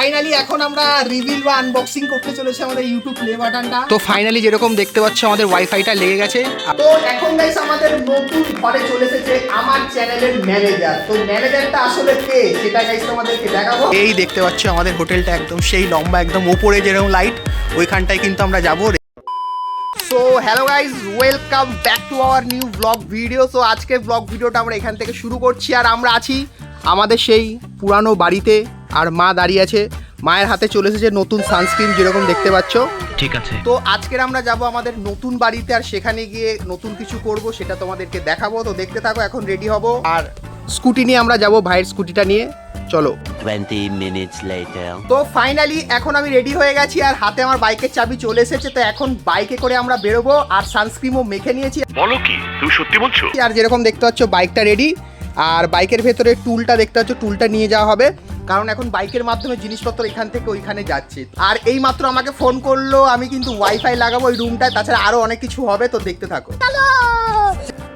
Finally এখন আমরা reveal বা আনবক্সিং করতে চলেছি আমাদের ইউটিউব প্লে বাটনটা। তো ফাইনালি যেরকম দেখতে পাচ্ছ আমাদের ওয়াইফাইটা লেগে গেছে। তো এখন গাইস আমাদের নতুন ঘরে চলে এসেছে আমার চ্যানেলের ম্যানেজার। তো ম্যানেজারটা আসলে কে সেটা গাইস তোমাদেরকে দেখাবো। এই দেখতে পাচ্ছ আমাদের হোটেলটা একদম সেই লম্বা, একদম উপরে যেরকম লাইট ওইখানটায় কিন্তু আমরা যাবো। So hello guys, welcome back to our new blog video. So আজকের ব্লগ ভিডিওটা আমরা এখান থেকে শুরু করছি। আর আমরা আছি আমাদের সেই পুরানো বাড়িতে, আর মা দাঁড়িয়ে আছে। মায়ের হাতে চলে এসেছে নতুন সানস্ক্রিন, যেরকম দেখতে পাচ্ছ। ঠিক আছে। তো আজকের আমরা যাব আমাদের নতুন বাড়িতে, আর সেখানে গিয়ে নতুন কিছু করব, সেটা তোমাদেরকে দেখাবো। তো দেখতে থাকো, এখন রেডি হব। আর স্কুটি নিয়ে আমরা যাব, ভাইয়ের স্কুটিটা নিয়ে। চলো। 20 minutes later. তো ফাইনালি এখন আমি রেডি হয়ে গেছি, আর হাতে আমার বাইকের চাবি চলে এসেছে। তো এখন বাইকে করে আমরা বেরোবো, আর সানস্ক্রিনও মেখে নিয়েছি। বলো কি, তুমি সত্যি বলছো? আর যেরকম দেখতে পাচ্ছ বাইকটা রেডি, আর বাইকের ভেতরে টুলটা দেখতে পাচ্ছ, টুলটা নিয়ে যাওয়া হবে, কারণ এখন বাইকের মাধ্যমে জিনিসপত্র এখান থেকে ওইখানে যাচ্ছে। আর এই মাত্র আমাকে ফোন করলো, আমি কিন্তু ওয়াইফাই লাগাবো ওই রুমটায়, তাছাড়া আরো অনেক কিছু হবে। তো দেখতে থাকো।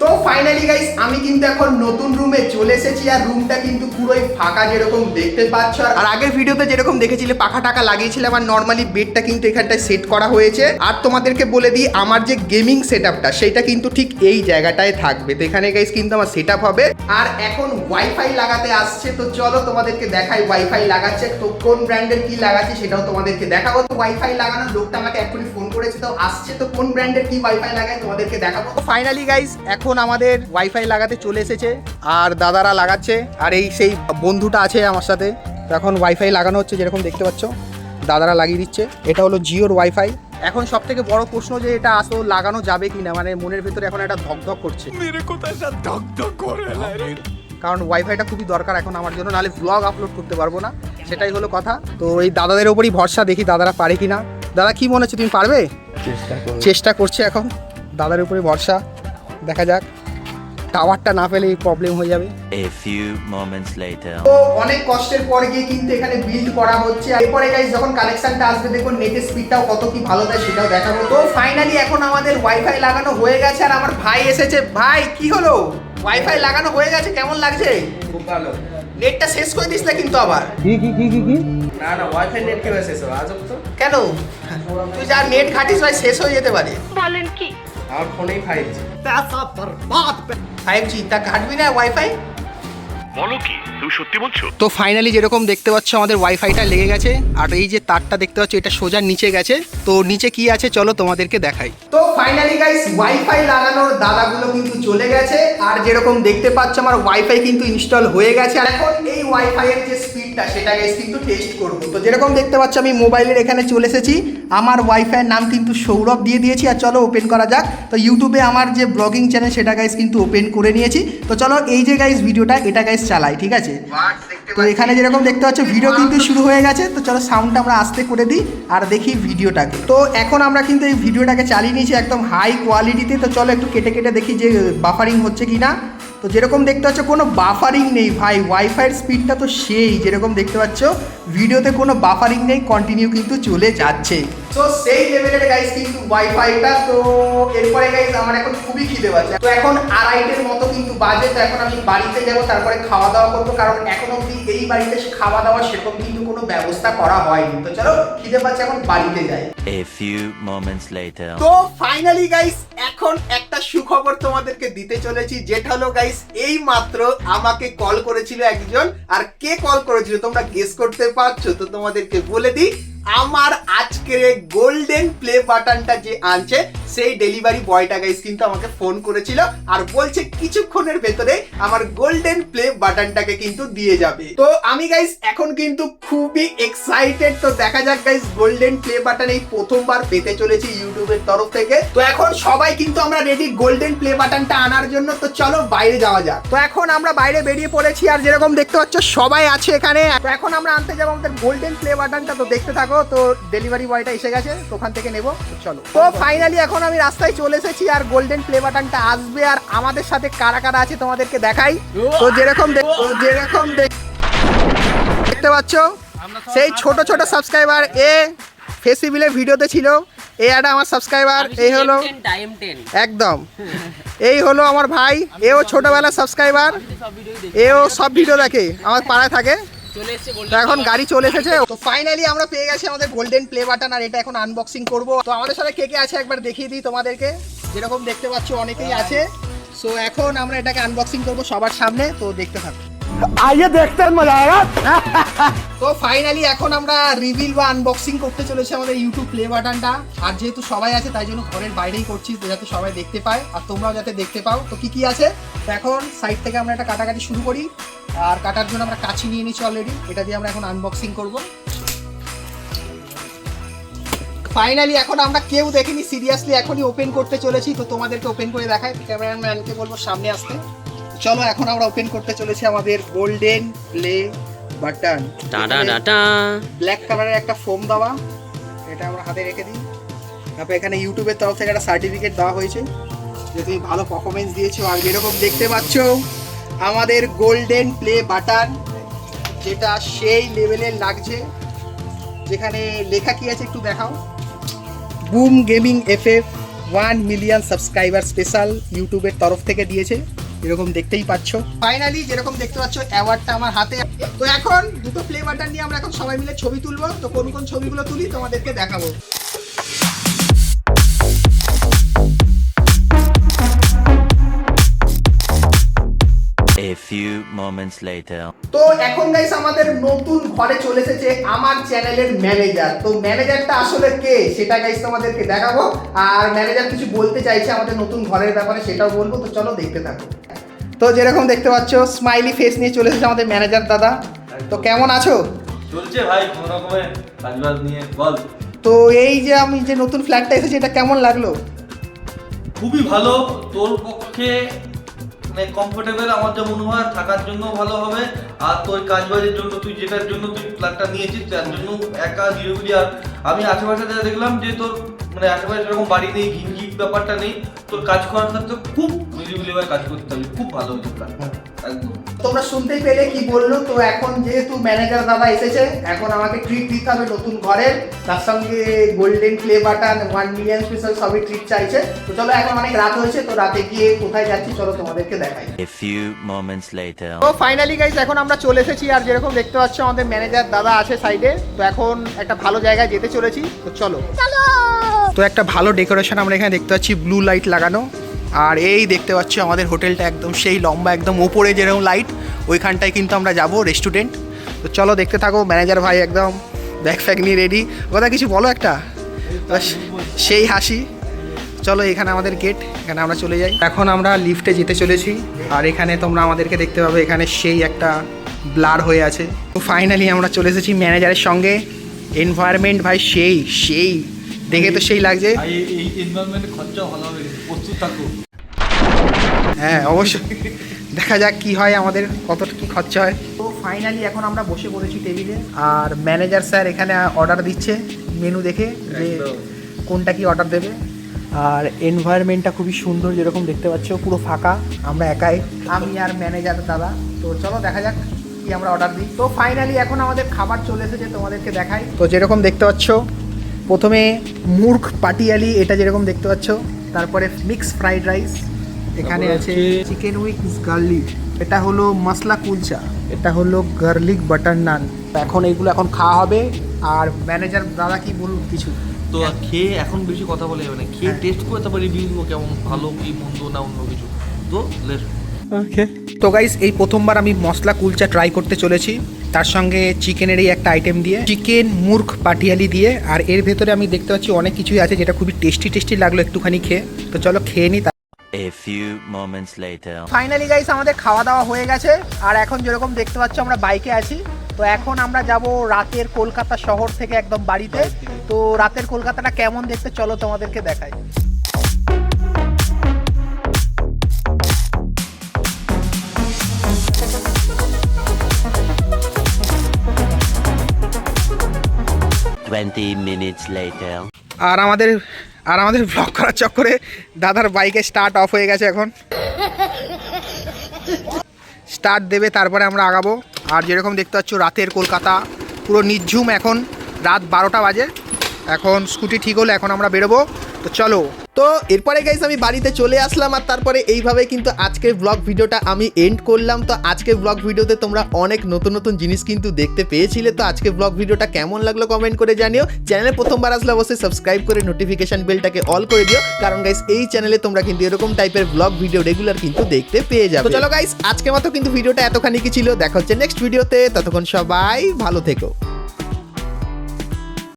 তো ফাইনালি গাইস আমি কিন্তু এখন নতুন রুমে চলে এসেছি, আর রুমটা কিন্তু পুরোই ফাঁকা যেরকম দেখতে পাচ্ছ। আর আগের ভিডিওতে যেরকম দেখেছিলে পাখা টাকা লাগিয়েছিলাম, আর নর্মালি বেডটা কিন্তু এখানটায় সেট করা হয়েছে। আর তোমাদেরকে বলে দিই, আমার যে গেমিং সেটআপটা সেটা কিন্তু ঠিক এই জায়গাটায় থাকবে। তো এখানে গাইস কিন্তু আমার সেটআপ হবে। আর এখন ওয়াইফাই লাগাতে আসছে, তো চলো তোমাদেরকে দেখাই ওয়াইফাই লাগাচ্ছে। তো কোন ব্র্যান্ডের কি লাগাচ্ছে সেটাও তোমাদেরকে দেখাবো। তো ওয়াইফাই লাগানোর লোকটা আমাকে এখনই ফোন করেছে, তো আসছে। তো কোন ব্র্যান্ডের কি ওয়াইফাই লাগায় তোমাদেরকে দেখাবো। তো ফাইনালি গাইস এখন আমাদের ওয়াইফাই লাগাতে চলে এসেছে, আর দাদারা লাগাচ্ছে, আর এই সেই বন্ধুটা আছে আমার সাথে। তো এখন ওয়াইফাই লাগানো হচ্ছে, যেরকম দেখতে পাচ্ছ দাদারা লাগিয়ে দিচ্ছে। এটা হলো জিওর ওয়াইফাই। এখন সব থেকে বড় প্রশ্ন যে এটা আসলে লাগানো যাবে কিনা, মানে মনের ভেতরে এখন একটা ধকধক করছে, কারণ ওয়াইফাইটা খুবই দরকার এখন আমার জন্য, নাহলে ব্লগ আপলোড করতে পারবো না, সেটাই হলো কথা। তো এই দাদাদের ওপরই ভরসা, দেখি দাদারা পারে কিনা। দাদা কি মনে হচ্ছে, তুমি পারবে? চেষ্টা করছে এখন, দাদার উপরে ভরসা, দেখা যাক। টাওয়ারটা না পেলে প্রবলেম হয়ে যাবে। A few moments later. তো অনেক কষ্টের পর গিয়ে কিন্তু এখানে বিল্ড করা হচ্ছে। এরপরে গাইস যখন কানেকশনটা আসবে, দেখুন নেটের স্পিডটাও কত কি ভালো দেয় সেটাও দেখাবো। তো ফাইনালি এখন আমাদের ওয়াইফাই লাগানো হয়ে গেছে, আর আমার ভাই এসেছে। ভাই কি হলো, ওয়াইফাই লাগানো হয়ে গেছে, কেমন লাগছে? খুব ভালো। নেটটা শেষ করে দিস না কিন্তু আবার। কি না না, ওয়াইফাই নেট কিভাবে শেষ হবে আজব তো। কেন, তুই যা নেট ঘাটিস ভাই শেষ হয়ে যেতে পারে। বলেন কি? আমার ফোনেই 5G। 5G তা ঘাটবি না ওয়াইফাই? বলো কি, তুমি সত্যি বলছো? তো ফাইনালি যেরকম দেখতে পাচ্ছ আমাদের ওয়াইফাইটা লেগে গেছে, আর এই যে তারটা দেখতে পাচ্ছ এটা সোজা নিচে গেছে। তো নিচে কি আছে চলো তোমাদেরকে দেখাই। তো ফাইনালি গাইস ওয়াইফাই লাগানোর দাদাগুলো কিন্তু চলে গেছে, আর যেরকম দেখতে পাচ্ছ আমার ওয়াইফাই কিন্তু ইনস্টল হয়ে গেছে। আর এখন এই ওয়াইফাই এর যে স্পিডটা সেটা গাইস কিন্তু টেস্ট করব। তো যেরকম দেখতে পাচ্ছ আমি মোবাইলের এখানে চলে এসেছি, আমার ওয়াইফাই এর নাম কিন্তু সৌরভ দিয়ে দিয়েছি। আর চলো ওপেন করা যাক। তো ইউটিউবে আমার যে ব্লগিং চ্যানেল সেটা গাইস কিন্তু ওপেন করে নিয়েছি। তো চলো এই যে গাইস ভিডিওটা এটা গাইস চালাই, ঠিক আছে? তো এখানে যেরকম দেখতে পাচ্ছ ভিডিও কিন্তু শুরু হয়ে গেছে। তো চলো সাউন্ডটা আমরা আস্তে করে দিই আর দেখি ভিডিওটাকে। তো এখন আমরা কিন্তু এই ভিডিওটাকে চালিয়ে নিয়েছি একদম হাই কোয়ালিটিতে। তো চলো একটু কেটে কেটে দেখি যে বাফারিং হচ্ছে কি না। তো যেরকম দেখতে পাচ্ছ কোনো বাফারিং নেই ভাই, ওয়াইফাইয়ের স্পিডটা তো সেই, যেরকম দেখতে পাচ্ছ ভিডিওতে কোনো বাফারিং নেই, কন্টিনিউ কিন্তু চলে যাচ্ছে। তো সেই লেভেলের গাইস কিন্তু ওয়াইফাইটা। তো এরপরে গাইস আমার এখন খুবই খিদে পাচ্ছে। তো এখন 2:30-এর মতো কিন্তু বাজে। তো এখন আমি বাড়িতে যাব, তারপরে খাওয়া দাওয়া করবো, কারণ এখন অবধি এই বাড়িতে খাওয়া দাওয়া সেরকম কিন্তু কোনো ব্যবস্থা করা হয়নি। তো চলো খিদে পাচ্ছে, এখন বাড়িতে যাই। A few moments later. তো ফাইনালি গাইস এখন একটা সুখবর তোমাদেরকে দিতে চলেছি, যেটা হলো গাইস এই মাত্র আমাকে কল করেছিল একজন। আর কে কল করেছিল তোমরা গেস করতে পারছো? তো তোমাদেরকে বলে দিই, আমার আজকের গোল্ডেন প্লে বাটনটা যে আনছে সেই ডেলিভারি বয়টা গাইস কিন্তু আমাকে ফোন করেছিল, আর বলছে কিছুক্ষণের ভেতরে আমার গোল্ডেন প্লে বাটনটাকে কিন্তু দিয়ে যাবে। তো আমি গাইস এখন কিন্তু খুবই এক্সাইটেড। তো দেখা যাক গাইস গোল্ডেন প্লে বাটন এই প্রথমবার পেতে চলেছি ইউটিউবের তরফ থেকে। তো এখন সবাই কিন্তু আমরা রেডি গোল্ডেন প্লে বাটনটা আনার জন্য। তো চলো বাইরে যাওয়া যাক। তো এখন আমরা বাইরে বেরিয়ে পড়েছি, আর যেরকম দেখতে পাচ্ছ সবাই আছে এখানে। তো এখন আমরা আনতে যাবো আমাদের গোল্ডেন প্লে বাটনটা। তো দেখতে থাকো। তো ডেলিভারি বয়টা এসে গেছে, তো ওখান থেকে নেবো। চলো। তো ফাইনালি এখন আমি রাস্তায় চলে এসেছি, আর গোল্ডেন প্লে বাটনটা আসবে। আর আমাদের সাথে কারা কারা আছে তোমাদেরকে দেখাই। তো যেরকম দেখতে পাচ্ছ সেই ছোট ছোট সাবস্ক্রাইবার এ ফেসিবিলের ভিডিওতে ছিল। এই একটা আমার সাবস্ক্রাইবার, এই হলো একদম, এই হলো আমার ভাই, এও ছোটবেলার সাবস্ক্রাইবার, এও সব ভিডিও দেখে, আমার পাড়ায় থাকে। তো এখন গাড়ি চলে এসেছে। তো ফাইনালি আমরা পেয়ে গেছি আমাদের গোল্ডেন প্লে বাটন, আর এটা এখন আনবক্সিং করব। তো আমাদের সাথে কে কে আছে একবার দেখিয়ে দিই তোমাদেরকে। যেরকম দেখতে পাচ্ছ অনেকেই আছে। সো এখন আমরা এটাকে আনবক্সিং করব সবার সামনে, তো দেখতে থাকো। आइए देखते हैं मजा आएगा। তো ফাইনালি এখন আমরা রিভিল বা আনবক্সিং করতে চলেছি আমাদের ইউটিউব প্লে বাটনটা। আর যেহেতু সবাই আছে তাই জন্য ঘরের বাইরেই করছি, যাতে সবাই দেখতে পায় আর তোমরাও যাতে দেখতে পাও। তো কি আছে, তো এখন সাইড থেকে আমরা এটা কাটাকাটি শুরু করি। আর কাটার জন্য আমরা কাঁচি নিয়ে নিচ্ছি অলরেডি, এটা দিয়ে আমরা এখন আনবক্সিং করব। ফাইনালি এখন আমরা কেউ দেখিনি, সিরিয়াসলি এখনই ওপেন করতে চলেছি। তো তোমাদেরকে ওপেন করে দেখাই, ক্যামেরাম্যানকে বলবো সামনে আসতে। চলো এখন আমরা ওপেন করতে চলেছি আমাদের গোল্ডেন প্লে বাটন। ব্ল্যাক কালারের একটা ফোম দেওয়া, এটা আমরা হাতে রেখে দিই। তারপর এখানে ইউটিউবের তরফ থেকে একটা সার্টিফিকেট দেওয়া হয়েছে যে তুমি ভালো পারফরমেন্স দিয়েছো। আর যেরকম দেখতে পাচ্ছ আমাদের গোল্ডেন প্লে বাটন, যেটা সেই লেভেলের লাগছে। যেখানে লেখা কি আছে একটু দেখাও, broom gaming FF 1 million subscriber special, ইউটিউবের তরফ থেকে দিয়েছে। এরকম দেখতেই পাচ্ছ। ফাইনালি যেরকম দেখতে পাচ্ছ অ্যাওয়ার্ডটা আমার হাতে। তো এখন দুটো প্লে বাটন নিয়ে আমরা এখন সবাই মিলে ছবি তুলবো। তো কোন কোন ছবিগুলো তুলি তোমাদেরকে দেখাবো। A few moments later. তো এখন গাইস আমাদের নতুন ঘরে চলে এসেছে আমার চ্যানেলের ম্যানেজার। তো ম্যানেজারটা আসলে কে সেটা গাইস তোমাদেরকে দেখাবো। আর ম্যানেজার কিছু বলতে চাইছে আমাদের নতুন ঘরের ব্যাপারে, সেটাও বলবো। তো চলো দেখতে থাকো। তো যেরকম দেখতে পাচ্ছ স্মাইলি ফেস নিয়ে চলে এসেছে আমাদের ম্যানেজার দাদা। তো কেমন আছো? চলছে ভাই কোন রকমে কাজবাজ নিয়ে বল। তো এই যে আমি যে নতুন ফ্ল্যাটটা এসেছে এটা কেমন লাগলো? খুবই ভালো, তোর পক্ষে মানে কমফোর্টেবল, আমার যা মনে হয় থাকার জন্য ভালো হবে। আর তোর কাজবাজের জন্য তুই যেটার জন্য তুই ফ্ল্যাটটা নিয়েছিস তার জন্য একা নিরবিলি। আর আমি আশেপাশে যা দেখলাম যে তোর মানে আশেপাশে এরকম বাড়ি নেই, ঘিনঘিন ব্যাপারটা নেই। তোর কাজ করার ক্ষেত্রে খুব নিরিবিলি ভাবে কাজ করতে হবে, খুব ভালো হতো ফ্ল্যাটটা একদম। তোমরা শুনতেই পেলে কি বললো। তো এখন যেহেতু ম্যানেজার দাদা এসেছে, এখন আমাকে ট্রিট দিতে হবে নতুন ঘরের, তার সঙ্গে golden play button 1 million special সবই ট্রিট চাইছে। তো চলো এখন অনেক রাত হয়েছে, তো রাতে গিয়ে কোথায় যাচ্ছি চলো তোমাদেরকে দেখাই। A few moments later. তো ফাইনালি গাইস এখন আমরা চলে এসেছি। আর যেরকম দেখতে পাচ্ছ আমাদের ম্যানেজার দাদা আছে সাইডে। তো এখন একটা ভালো জায়গায় যেতে চলেছি, তো চলো। তো একটা ভালো ডেকোরেশন আমরা এখানে দেখতে পাচ্ছি, ব্লু লাইট লাগানো। আর এই দেখতে পাচ্ছি আমাদের হোটেলটা একদম সেই লম্বা, একদম ওপরে যেরকম লাইট ওইখানটায় কিন্তু আমরা যাব, রেস্টুরেন্ট। তো চলো দেখতে থাকো। ম্যানেজার ভাই একদম ব্যাগ ফ্যাগ নিয়ে রেডি। কথা কিছু বলো একটা, সেই হাসি। চলো এখানে আমাদের গেট, এখানে আমরা চলে যাই। এখন আমরা লিফটে যেতে চলেছি। আর এখানে তোমরা আমাদেরকে দেখতে পাবে, এখানে সেই একটা ব্লার হয়ে আছে। তো ফাইনালি আমরা চলে এসেছি ম্যানেজারের সঙ্গে। এনভায়রনমেন্ট ভাই সেই সেই দেখে তো সেই লাগছে। এই এনভায়রনমেন্টে খরচা ভালো হবে, প্রস্তুত থাকো। হ্যাঁ অবশ্যই, দেখা যাক কি হয়, আমাদের কত কি খরচা হয়। তো ফাইনালি এখন আমরা বসে পড়েছি টেবিলে। আর ম্যানেজার স্যার এখানে অর্ডার দিচ্ছে মেনু দেখে যে কোনটা কি অর্ডার দেবে। আর এনভায়রনমেন্টটা খুবই সুন্দর, যেরকম দেখতে পাচ্ছ পুরো ফাঁকা, আমরা একাই, আমি আর ম্যানেজার দাদা। তো চলো দেখা যাক কি আমরা অর্ডার দিই। তো ফাইনালি এখন আমাদের খাবার চলে এসেছে, তোমাদেরকে দেখাই। তো যেরকম দেখতে পাচ্ছ প্রথমে মুর্খ পাটিয়ালি, এটা যেরকম দেখতে পাচ্ছ। তারপরে মিক্স ফ্রাইড রাইস, এখানে আছে চিকেন উইংস গার্লিক, এটা হলো মশলা কুলচা, এটা হলো গার্লিক বাটার নান। এখন এইগুলো এখন খাওয়া হবে। আর ম্যানেজার দাদা কি বলুন কিছু? তো খেয়ে এখন বেশি কথা বলে যাবে না, খেয়ে টেস্ট করে তারপর রিভিউ দিব কেমন ভালো কি মন্দ না অন্য কিছু। তো লেটস ওকে। তো গাইস এই প্রথমবার আমি মশলা কুলচা ট্রাই করতে চলেছি, তার সঙ্গে চিকেনের এই একটা আইটেম দিয়ে, চিকেন মুর্খ পাটিয়ালি দিয়ে। আর এর ভেতরে আমি দেখতে পাচ্ছি অনেক কিছুই আছে যেটা খুবই টেস্টি লাগলো একটুখানি খেয়ে। তো চলো খেয়ে নিই। A few moments later. Finally guys আমাদের খাওয়া দাওয়া হয়ে গেছে। আর এখন যেরকম দেখতে পাচ্ছ আমরা বাইকে আছি। তো এখন আমরা যাব রাতের কলকাতা শহর থেকে একদম বাড়িতে। তো রাতের কলকাতাটা কেমন দেখতে চলো তোমাদেরকে দেখাই। minutes later. আর আমাদের ব্লগ করার চক্করে দাদার বাইকে স্টার্ট অফ হয়ে গেছে। এখন স্টার্ট দেবে, তারপরে আমরা আগাবো। আর যেরকম দেখতে পাচ্ছ রাতের কলকাতা পুরো নিঝুম, এখন রাত 12টা বাজে। এখন স্কুটি ঠিক হলো, এখন আমরা বেরোবো। তো চলো। তো এরপরে গাইস আমি বাড়িতে চলে আসলাম আর তারপরে এইভাবে কিন্তু আজকের ব্লগ ভিডিওটা আমি এন্ড করলাম। তো আজকের ব্লগ ভিডিওতে তোমরা অনেক নতুন নতুন জিনিস কিন্তু দেখতে পেয়েছিলে। তো আজকের ব্লগ ভিডিওটা কেমন লাগলো কমেন্ট করে জানিও। চ্যানেলে প্রথমবার আসলে অবশ্যই সাবস্ক্রাইব করে নোটিফিকেশন বেলটাকে অল করে দিও, কারণ গাইস এই চ্যানেলে তোমরা কিন্তু এরকম টাইপের ব্লগ ভিডিও রেগুলার কিন্তু দেখতে পেয়ে যাবে। তো চলো গাইস, আজকের মতো কিন্তু ভিডিওটা এতখানি কি ছিল। দেখা হচ্ছে নেক্সট ভিডিওতে, ততক্ষণ সবাই ভালো থেকো।